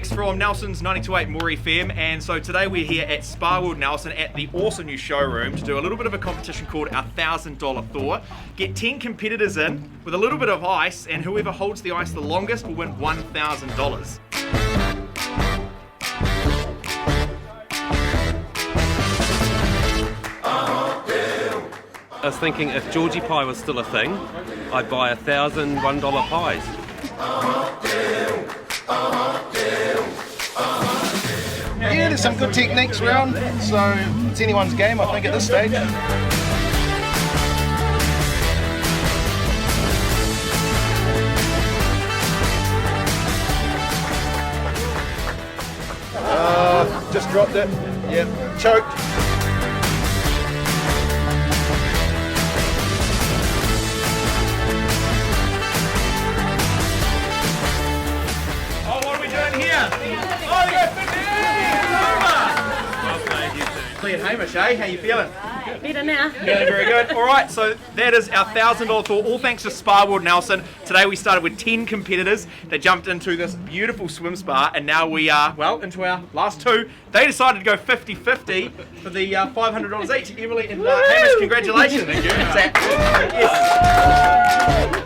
Alex from Nelson's 92.8 Moore FM, and so today we're here at Spa World Nelson at the awesome new showroom to do a little bit of a competition called our $1,000 Thaw. Get 10 competitors in with a little bit of ice, and whoever holds the ice the longest will win $1,000. I was thinking if Georgie pie was still a thing, I'd buy 1,000 $1 pies. Yeah, there's some good techniques around, so it's anyone's game, I think, at this stage. Just dropped it. Yep, choked. Clean Hamish, eh? How you feeling? Better now. Feeling very good. Alright, so that is our $1,000 Thaw, all thanks to Spa World Nelson. Today we started with 10 competitors that jumped into this beautiful swim spa, and now we are, well, into our last two. They decided to go 50-50 for the $500 each. Emily and Hamish, congratulations. Thank you. Yes.